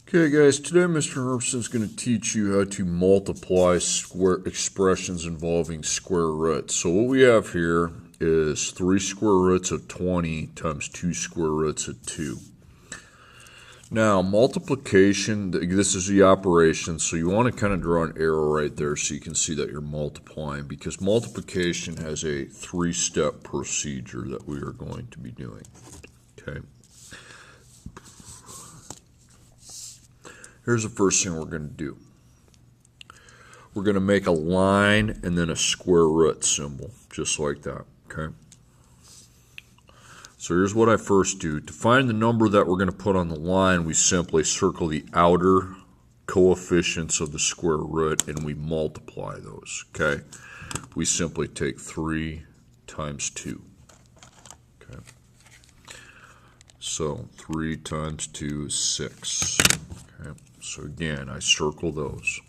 Okay guys, today Mr. Herbson is going to teach you how to multiply square expressions involving square roots. So what we have here is 3 square roots of 20 times 2 square roots of 2. Now multiplication, this is the operation, so you want to kind of draw an arrow right there so you can see that you're multiplying, because multiplication has a 3-step procedure that we are going to be doing. Okay. Here's the first thing we're going to do. We're going to make a line and then a square root symbol, just like that, okay? So here's what I first do. To find the number that we're going to put on the line, we simply circle the outer coefficients of the square root and we multiply those, okay? We simply take 3 times 2, okay? So 3 times 2 is 6, okay? So again, I circle those.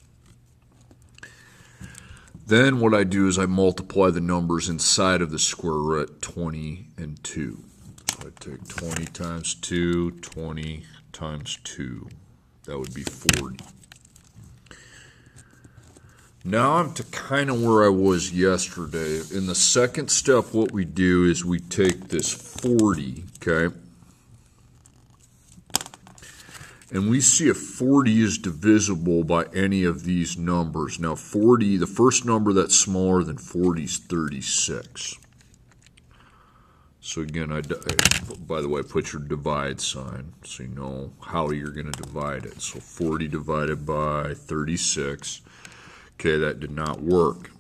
Then what I do is I multiply the numbers inside of the square root, 20 and 2. So I take 20 times 2, 20 times 2. That would be 40. Now I'm to kind of where I was yesterday. In the second step, what we do is we take this 40, okay? And we see if 40 is divisible by any of these numbers. Now 40, the first number that's smaller than 40 is 36. So again, by the way, put your divide sign so you know how you're going to divide it. So 40 divided by 36. Okay, that did not work.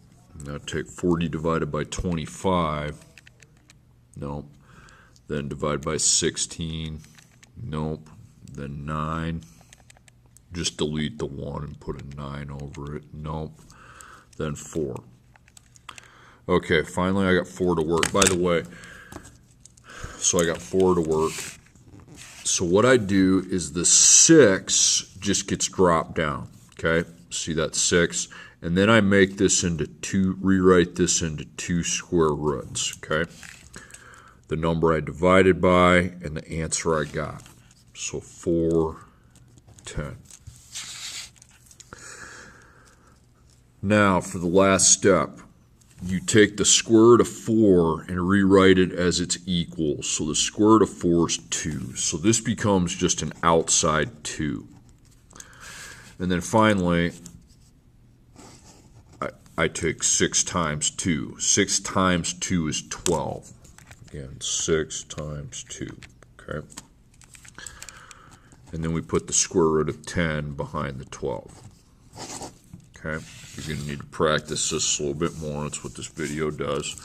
Now take 40 divided by 25. Nope. Then divide by 16. Nope. Then 9, just delete the 1 and put a 9 over it. Nope. Then 4. Okay, finally I got 4 to work. By the way, so I got 4 to work. So what I do is the 6 just gets dropped down. Okay, see that 6? And then I make this into 2, rewrite this into 2 square roots. Okay, the number I divided by and the answer I got. So 4, 10. Now for the last step, you take the square root of 4 and rewrite it as its equal. So the square root of 4 is 2. So this becomes just an outside 2. And then finally, I take 6 times 2. 6 times 2 is 12. Again, 6 times 2. Okay. And then we put the square root of 10 behind the 12. Okay, you're going to need to practice this a little bit more. That's what this video does.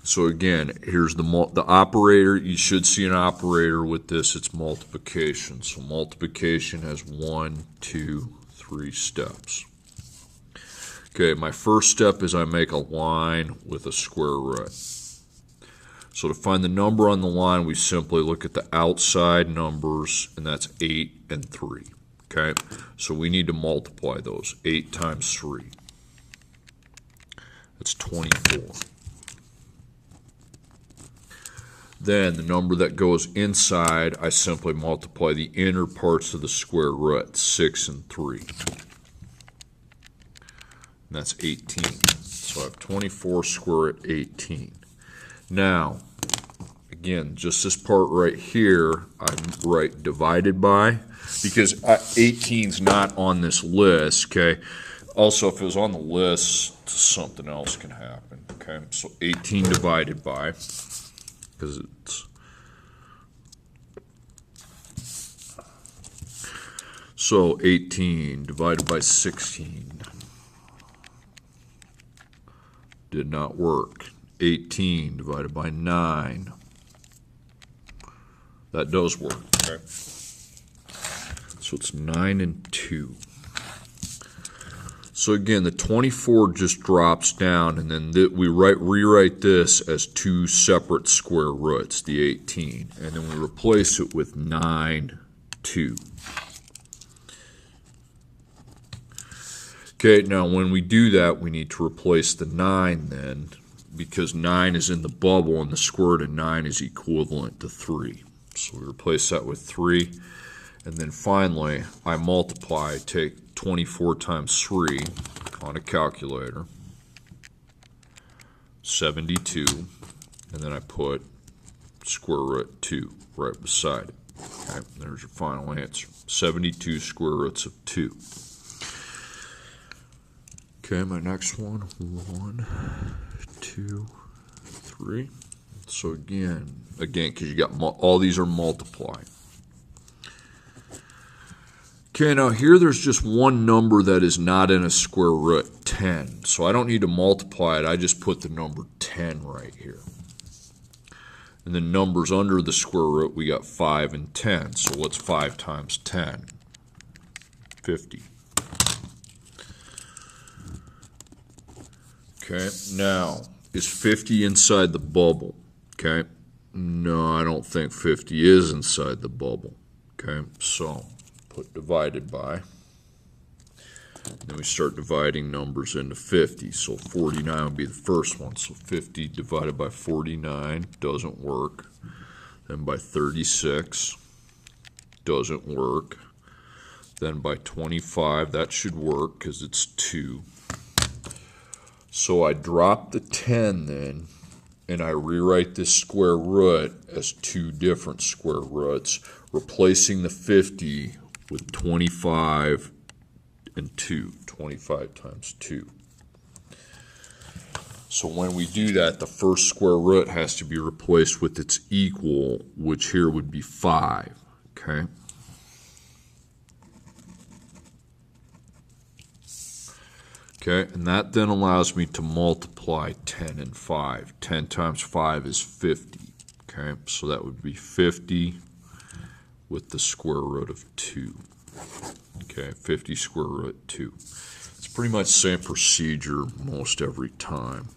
So again, here's the operator. You should see an operator with this. It's multiplication. So multiplication has 1, 2, 3 steps. Okay, my first step is I make a line with a square root. So to find the number on the line, we simply look at the outside numbers, and that's 8 and 3. Okay, so we need to multiply those. 8 times 3. That's 24. Then the number that goes inside, I simply multiply the inner parts of the square root, 6 and 3. And that's 18. So I have 24 square root 18. Now, again, just this part right here, I write divided by, because 18 is not on this list, okay? Also, if it was on the list, something else can happen, okay? So 18 divided by, because it's... So 18 divided by 16 did not work. 18 divided by 9. That does work, okay? So it's 9 and 2. So again, the 24 just drops down, and then we rewrite this as 2 separate square roots, the 18. And then we replace it with 9, 2. Okay, now when we do that, we need to replace the 9 then, because 9 is in the bubble and the square root of 9 is equivalent to 3. So we replace that with 3. And then finally, I multiply, take 24 times 3 on a calculator, 72, and then I put square root 2 right beside it. Okay, there's your final answer. 72 square roots of 2. Okay, my next one, 1, 2, 3. So again, because you got all these are multiplying. Okay, now here there's just one number that is not in a square root, 10. So I don't need to multiply it, I just put the number 10 right here. And the numbers under the square root, we got 5 and 10. So what's 5 times 10? 50. Okay, now, is 50 inside the bubble? Okay, no, I don't think 50 is inside the bubble. Okay, so put divided by. Then we start dividing numbers into 50. So 49 would be the first one. So 50 divided by 49 doesn't work. Then by 36 doesn't work. Then by 25, that should work because it's 2. So I drop the 10 then, and I rewrite this square root as 2 different square roots, replacing the 50 with 25 and 2, 25 times 2. So when we do that, the first square root has to be replaced with its equal, which here would be 5, okay? Okay, and that then allows me to multiply 10 and 5. 10 times 5 is 50, okay? So that would be 50 with the square root of 2. Okay, 50 square root 2. It's pretty much the same procedure most every time.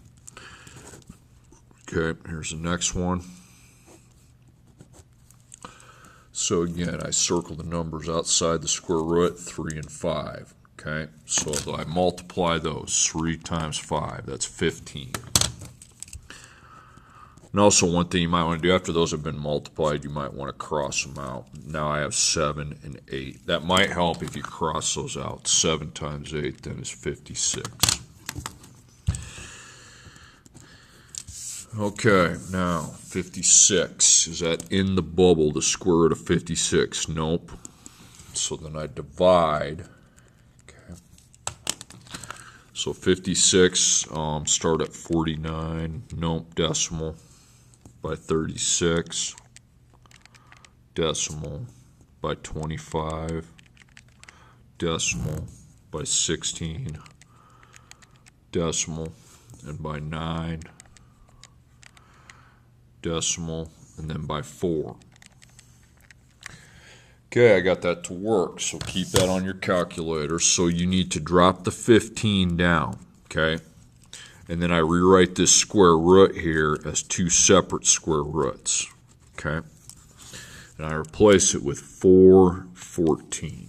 Okay, here's the next one. So again, I circle the numbers outside the square root, 3 and 5. Okay, so I multiply those, 3 times 5, that's 15. And also one thing you might want to do after those have been multiplied, you might want to cross them out. Now I have 7 and 8. That might help if you cross those out. 7 times 8 then is 56. Okay, now 56. Is that in the bubble, the square root of 56? Nope. So then I divide. So 56, start at 49, nope, decimal, by 36, decimal, by 25, decimal, by 16, decimal, and by 9, decimal, and then by 4. Okay, I got that to work, so keep that on your calculator. So you need to drop the 15 down, okay? And then I rewrite this square root here as 2 separate square roots, okay? And I replace it with 4, 14.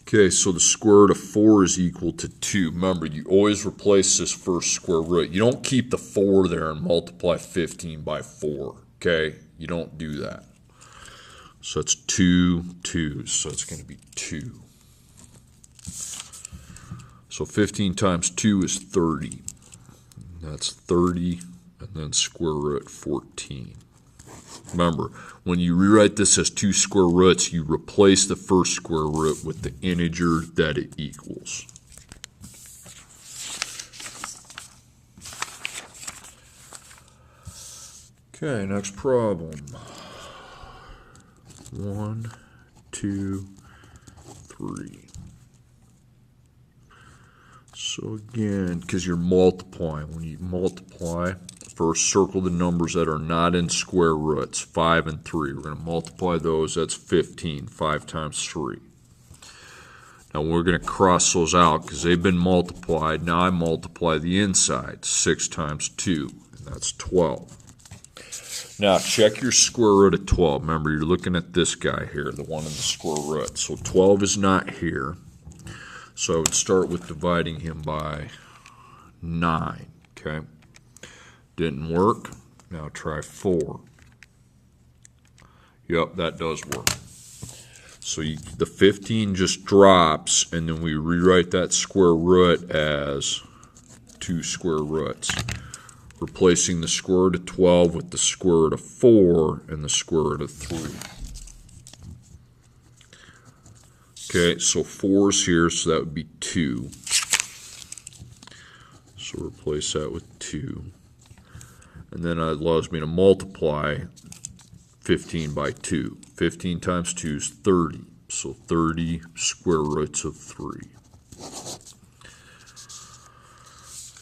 Okay, so the square root of 4 is equal to 2. Remember, you always replace this first square root. You don't keep the 4 there and multiply 15 by 4, okay? You don't do that. So that's 2, 2, so it's going to be 2. So 15 times 2 is 30. That's 30, and then square root 14. Remember, when you rewrite this as 2 square roots, you replace the first square root with the integer that it equals. Okay, next problem. 1, 2, 3. So again, because you're multiplying, when you multiply, first circle the numbers that are not in square roots, 5 and 3. We're going to multiply those, that's 15, 5 times 3. Now we're going to cross those out because they've been multiplied. Now I multiply the inside, 6 times 2, and that's 12. Now check your square root of 12. Remember, you're looking at this guy here, the one in the square root. So 12 is not here. So I would start with dividing him by 9, okay? Didn't work. Now try 4. Yep, that does work. So the 15 just drops, and then we rewrite that square root as 2 square roots, replacing the square root of 12 with the square root of 4 and the square root of 3. Okay, so 4 is here, so that would be 2. So replace that with 2. And then it allows me to multiply 15 by 2. 15 times 2 is 30. So 30 square roots of 3.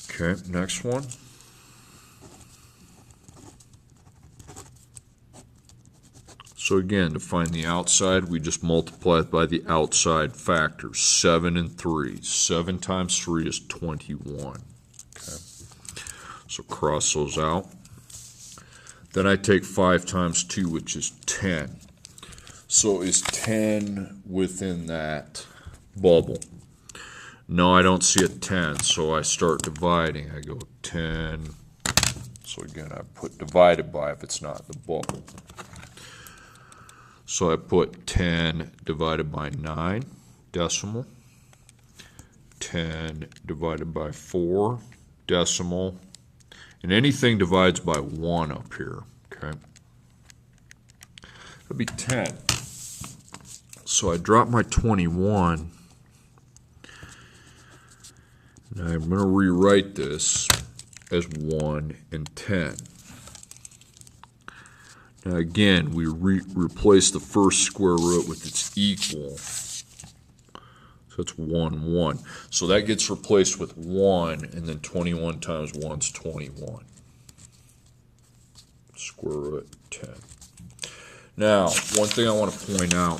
Okay, next one. So again, to find the outside, we just multiply it by the outside factors. 7 and 3. 7 times 3 is 21. Okay. So cross those out. Then I take 5 times 2, which is 10. So is 10 within that bubble? No, I don't see a 10, so I start dividing. I go 10. So again, I put divided by if it's not the bubble. So I put 10 divided by 9, decimal. 10 divided by 4, decimal. And anything divides by 1 up here, okay? That'd be 10. So I drop my 21. Now I'm going to rewrite this as 1 and 10. Now again, we replace the first square root with its equal. So it's 1, 1. So that gets replaced with 1, and then 21 times 1 is 21. Square root 10. Now, one thing I want to point out,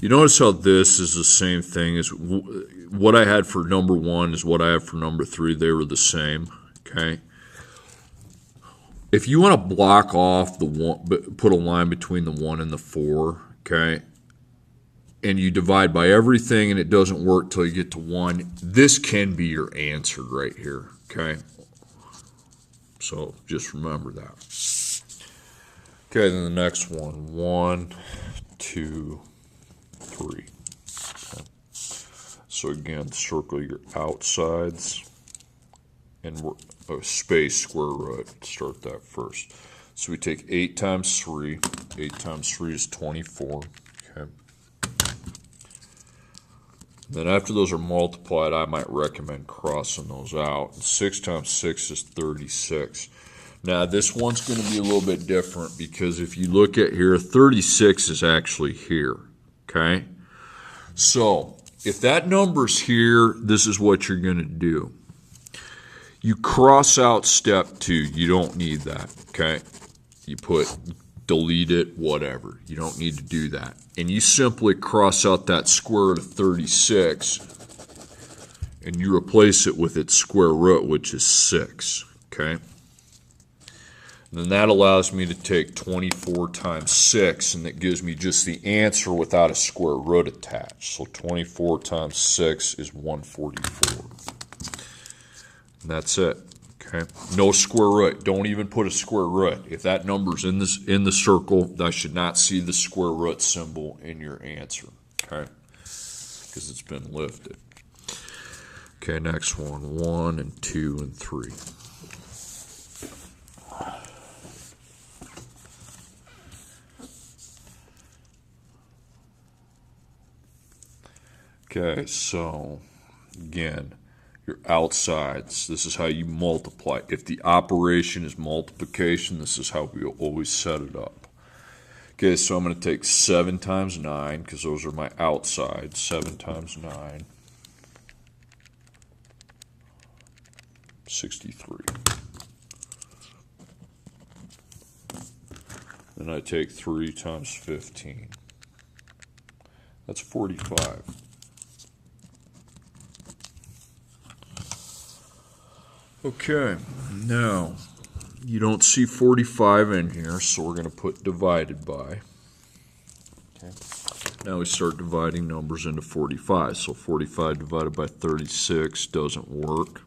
you notice how this is the same thing as what I had for number 1 is what I have for number 3. They were the same, okay? If you want to block off the 1, put a line between the 1 and the 4, okay? And you divide by everything and it doesn't work till you get to 1, this can be your answer right here, okay? So just remember that. Okay, then the next one, 1, 2, 3. Okay. So again, circle your outsides and space square root. Start that first. So we take 8 times 3. 8 times 3 is 24. Okay. Then after those are multiplied, I might recommend crossing those out. 6 times 6 is 36. Now this one's going to be a little bit different because if you look at here, 36 is actually here, okay? So if that number's here, this is what you're going to do. You cross out step 2. You don't need that, okay? You put delete it, whatever. You don't need to do that. And you simply cross out that square root of 36 and you replace it with its square root, which is 6, okay? And then that allows me to take 24 times 6, and that gives me just the answer without a square root attached. So 24 times 6 is 144. And that's it. Okay. No square root. Don't even put a square root. If that number's in the circle, I should not see the square root symbol in your answer. Okay. Because it's been lifted. Okay, next one. 1 and 2 and 3. Okay, so again, your outsides, this is how you multiply. If the operation is multiplication, this is how we always set it up. Okay, so I'm going to take 7 times 9, because those are my outsides. 7 times 9, 63. Then I take 3 times 15. That's 45. Okay, now you don't see 45 in here, so we're going to put divided by. Okay. Now we start dividing numbers into 45. So 45 divided by 36 doesn't work.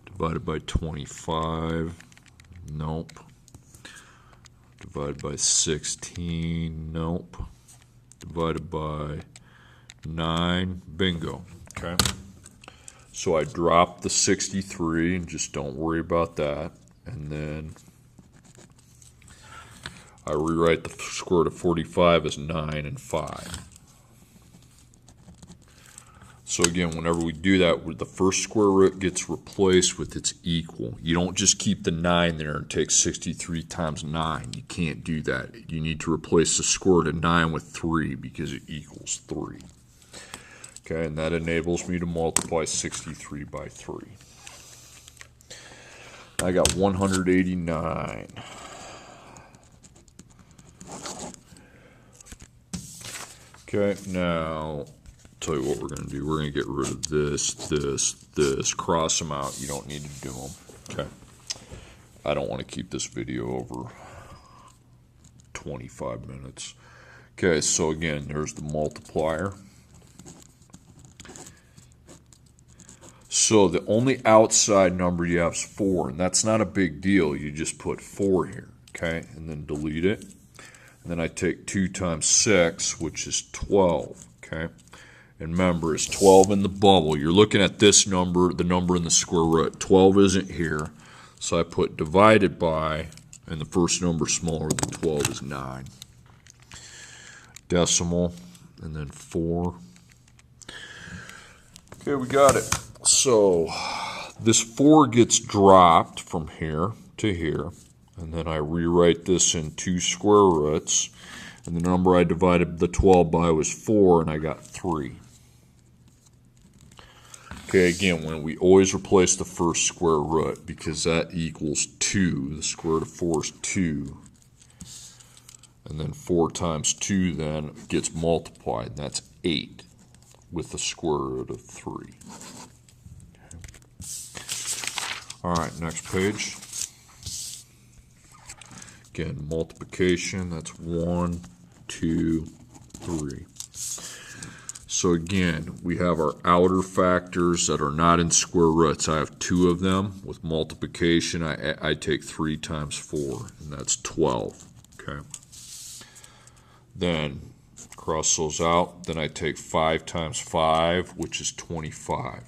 Divided by 25, nope. divided by 16, nope. Divided by 9, bingo. Okay. So I drop the 63 and just don't worry about that. And then I rewrite the square root of 45 as 9 and 5. So again, whenever we do that, the first square root gets replaced with its equal. You don't just keep the 9 there and take 63 times 9. You can't do that. You need to replace the square root of 9 with 3 because it equals 3. Okay, and that enables me to multiply 63 by 3. I got 189. Okay, now, tell you what we're going to do. We're going to get rid of this, cross them out. You don't need to do them. Okay. I don't want to keep this video over 25 minutes. Okay, so again, there's the multiplier. So the only outside number you have is 4, and that's not a big deal. You just put 4 here, okay, and then delete it. And then I take 2 times 6, which is 12, okay. And remember, it's 12 in the bubble. You're looking at this number, the number in the square root. 12 isn't here, so I put divided by, and the first number smaller than 12 is 9. Decimal, and then 4. Okay, we got it. So this 4 gets dropped from here to here, and then I rewrite this in 2 square roots, and the number I divided the 12 by was 4, and I got 3. Okay, again, when we always replace the first square root because that equals 2. The square root of 4 is 2. And then 4 times 2 then gets multiplied, and that's 8 with the square root of 3. All right, next page. Again, multiplication, that's 1, 2, 3. So again, we have our outer factors that are not in square roots. I have 2 of them. With multiplication, I take 3 times 4, and that's 12. Okay. Then cross those out. Then I take 5 times 5, which is 25.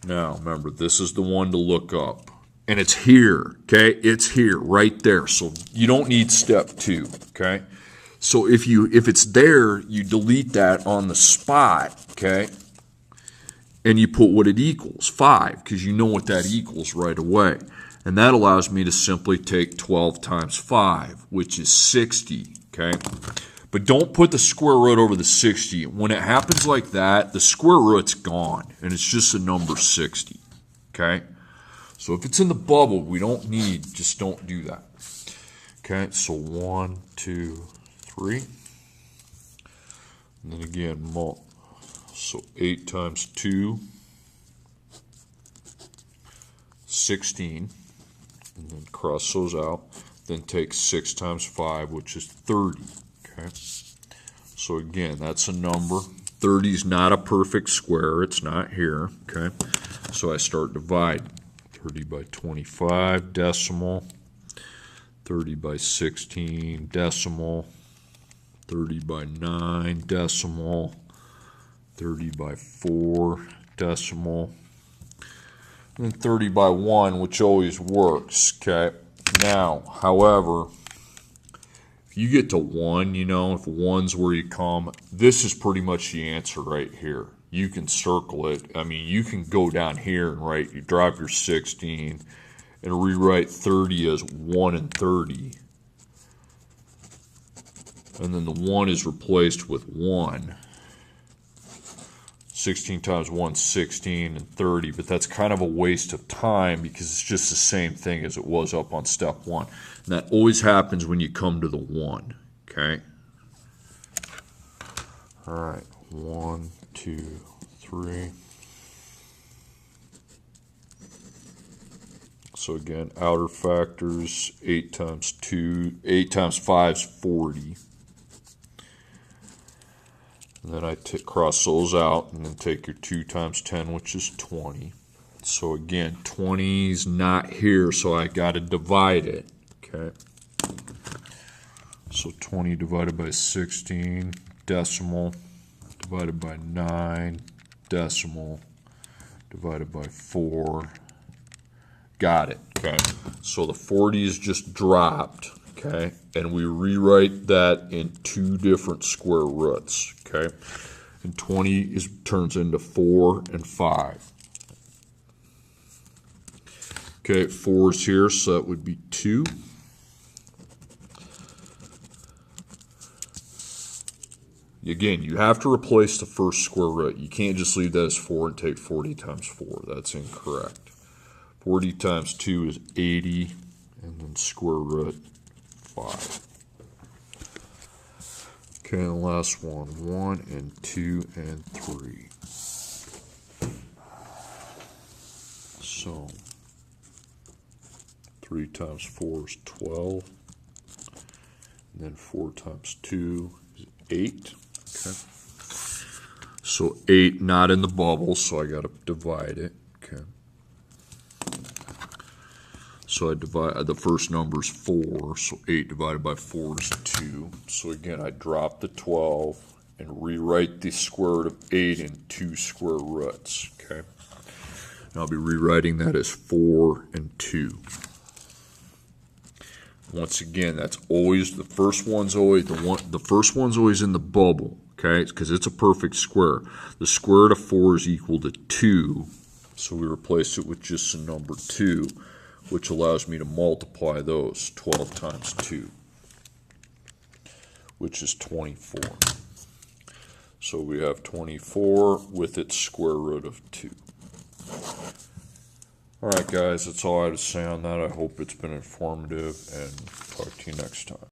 Now, remember, this is the one to look up. And it's here, okay? It's here, right there. So you don't need step 2, okay? So if it's there, you delete that on the spot, okay? And you put what it equals, 5, because you know what that equals right away. And that allows me to simply take 12 times 5, which is 60, okay? But don't put the square root over the 60. When it happens like that, the square root's gone, and it's just the number 60, okay? So if it's in the bubble, we don't need, just don't do that. Okay, so 1, 2, 3. And then again, so 8 times 2, 16. And then cross those out. Then take 6 times 5, which is 30. Okay. So again, that's a number. 30 is not a perfect square. It's not here. Okay. So I start dividing. 30 by 25, decimal. 30 by 16, decimal. 30 by 9, decimal. 30 by 4, decimal. And then 30 by 1, which always works, okay? Now, however, if you get to 1, you know, if 1's where you come, this is pretty much the answer right here. You can circle it. I mean, you can go down here and write, you drop your 16 and rewrite 30 as 1 and 30. And then the 1 is replaced with 1. 16 times 1, 16, and 30, but that's kind of a waste of time because it's just the same thing as it was up on step 1. And that always happens when you come to the 1, okay? All right, 1, 2, 3. So again, outer factors, 8 times 5 is 40. And then I cross those out and then take your 2 times 10, which is 20. So again, 20 is not here, so I got to divide it. Okay. So 20 divided by 16, decimal, divided by 9, decimal, divided by 4. Got it. Okay. So the 40 is just dropped. Okay. And we rewrite that in two different square roots. Okay. And 20 turns into 4 and 5. Okay, 4 is here, so that would be 2. Again, you have to replace the first square root. You can't just leave that as 4 and take 40 times 4. That's incorrect. 40 times 2 is 80, and then square root 5. Okay, and the last one, 1 and 2 and 3. So 3 times 4 is 12, and then 4 times 2 is 8. Okay. So 8 not in the bubble, so I got to divide it. Okay. So I divide, the first number is 4, so 8 divided by 4 is 2. So again, I drop the 12 and rewrite the square root of 8 in two square roots. Okay. And I'll be rewriting that as 4 and 2. Once again, that's always the first one's always the first one's always in the bubble, okay? Because it's a perfect square. The square root of 4 is equal to 2, so we replace it with just the number 2, which allows me to multiply those. 12 times 2, which is 24. So we have 24 with its square root of 2. Alright guys, that's all I had to say on that. I hope it's been informative, and talk to you next time.